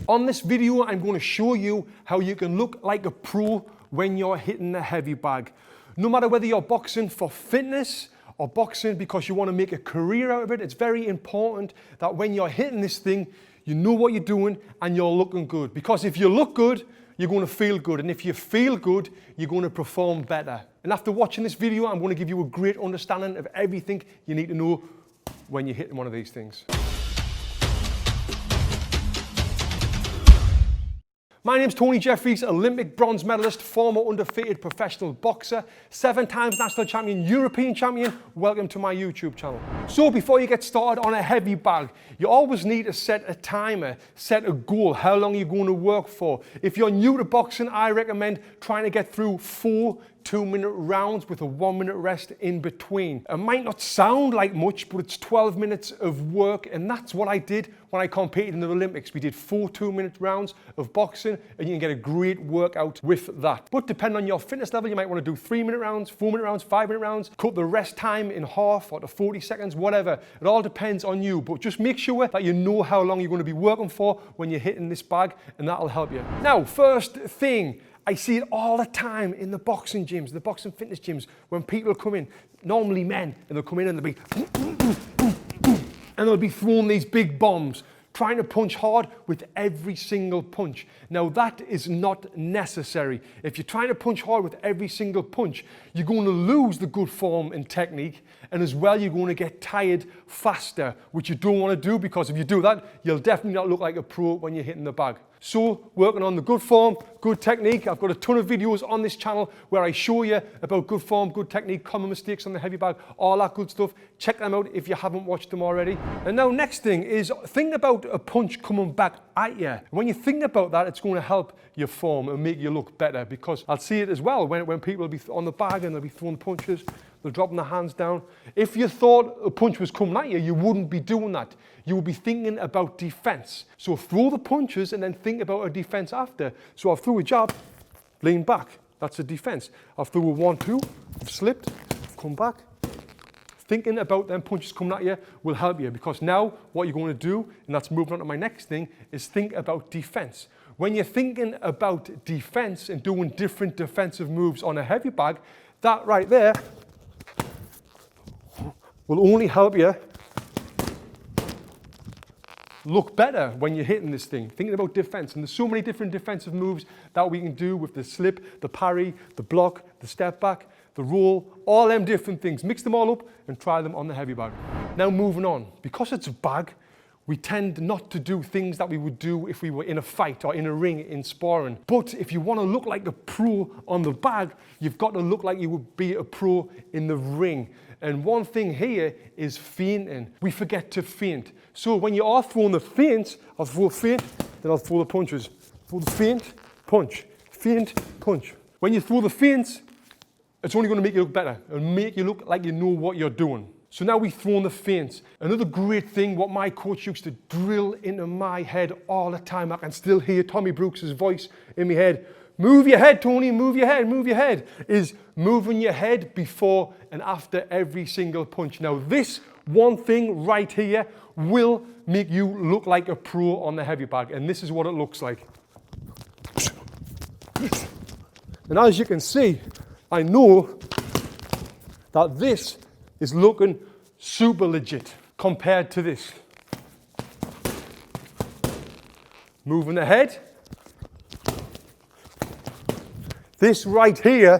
On this video, I'm going to show you how you can look like a pro when you're hitting the heavy bag. No matter whether you're boxing for fitness or boxing because you want to make a career out of it, it's very important that when you're hitting this thing, you know what you're doing and you're looking good. Because if you look good, you're going to feel good. And if you feel good, you're going to perform better. And after watching this video, I'm going to give you a great understanding of everything you need to know when you're hitting one of these things. My name's Tony Jeffries, Olympic bronze medalist, former undefeated professional boxer, 7 times national champion, European champion. Welcome to my YouTube channel. So before you get started on a heavy bag, you always need to set a timer, set a goal, how long you're going to work for. If you're new to boxing, I recommend trying to get through 4 2-minute rounds with a 1-minute rest in between. It might not sound like much, but it's 12 minutes of work, and that's what I did when I competed in the Olympics. We did 4 2-minute rounds of boxing, and you can get a great workout with that. But depending on your fitness level, you might want to do 3-minute rounds, 4-minute rounds, 5-minute rounds, cut the rest time in half or to 40 seconds, whatever. It all depends on you, but just make sure that you know how long you're going to be working for when you're hitting this bag, and that'll help you. Now, first thing, I see it all the time in the boxing gyms, the boxing fitness gyms, when people come in, normally men, and they'll come in and they'll be, and they'll be throwing these big bombs, trying to punch hard with every single punch. Now that is not necessary. If you're trying to punch hard with every single punch, you're going to lose the good form and technique, and as well you're going to get tired faster, which you don't want to do, because if you do that, you'll definitely not look like a pro when you're hitting the bag. So working on the good form, good technique. I've got a ton of videos on this channel where I show you about good form, good technique, common mistakes on the heavy bag, all that good stuff. Check them out if you haven't watched them already. And now next thing is think about a punch coming back at you. When you think about that, it's going to help your form and make you look better, because I'll see it as well when people will be on the bag and they'll be throwing punches. They're dropping their hands down. If you thought a punch was coming at you, you wouldn't be doing that. You would be thinking about defense. So throw the punches and then think about a defense after. So I threw a jab, lean back. That's a defense. I threw a 1-2, I've slipped, I've come back. Thinking about them punches coming at you will help you, because now what you're going to do, and that's moving on to my next thing, is think about defense. When you're thinking about defense and doing different defensive moves on a heavy bag, that right there will only help you look better when you're hitting this thing. Thinking about defense, and there's so many different defensive moves that we can do with the slip, the parry, the block, the step back, the roll, all them different things. Mix them all up and try them on the heavy bag. Now moving on, because it's a bag, we tend not to do things that we would do if we were in a fight or in a ring in sparring. But if you want to look like a pro on the bag, you've got to look like you would be a pro in the ring. And one thing here is feinting. We forget to feint. So when you are throwing the feints, I'll throw a feint, then I'll throw the punches. Throw the feint, punch, feint, punch. When you throw the feints, it's only going to make you look better and make you look like you know what you're doing. So now we've thrown the feints. Another great thing, what my coach used to drill into my head all the time, I can still hear Tommy Brooks' voice in my head. Move your head, Tony, move your head, move your head. Is moving your head before and after every single punch. Now this one thing right here will make you look like a pro on the heavy bag. And this is what it looks like. And as you can see, I know that this is looking super legit compared to this. Moving the head. This right here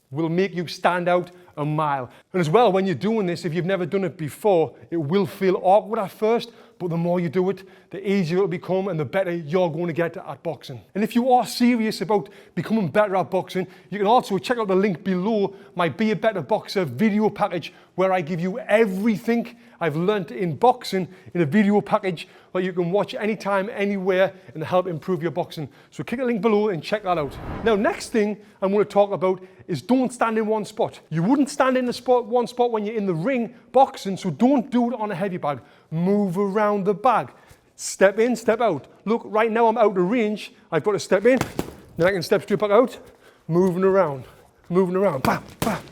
will make you stand out a mile. And as well, when you're doing this, if you've never done it before, it will feel awkward at first, but the more you do it, the easier it'll become and the better you're going to get at boxing. And if you are serious about becoming better at boxing, you can also check out the link below, my Be a Better Boxer video package, where I give you everything I've learned in boxing in a video package that you can watch anytime, anywhere, and help improve your boxing. So click the link below and check that out. Now, next thing I'm going to talk about is don't stand in one spot. You wouldn't stand in one spot when you're in the ring boxing, so don't do it on a heavy bag. Move around the bag. Step in, step out. Look, right now I'm out of range. I've got to step in, then I can step straight back out, moving around, bam, bam,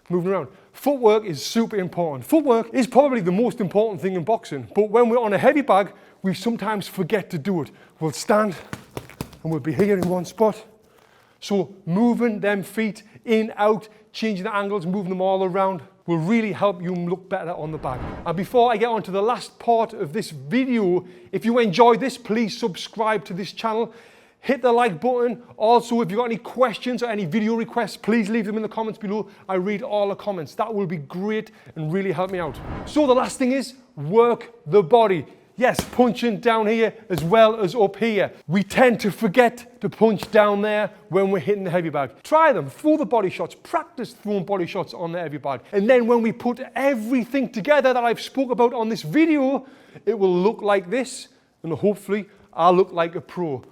moving around. Footwork is super important. Footwork is probably the most important thing in boxing, but when we're on a heavy bag, we sometimes forget to do it. We'll stand and we'll be here in one spot. So moving them feet in, out, changing the angles, moving them all around will really help you look better on the bag. And before I get on to the last part of this video, if you enjoyed this, please subscribe to this channel. Hit the like button. Also, if you've got any questions or any video requests, please leave them in the comments below. I read all the comments. That will be great and really help me out. So the last thing is work the body. Yes, punching down here as well as up here. We tend to forget to punch down there when we're hitting the heavy bag. Try them, throw the body shots, practice throwing body shots on the heavy bag. And then when we put everything together that I've spoke about on this video, it will look like this, and hopefully I'll look like a pro.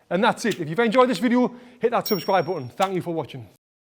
And that's it. If you've enjoyed this video, hit that subscribe button. Thank you for watching.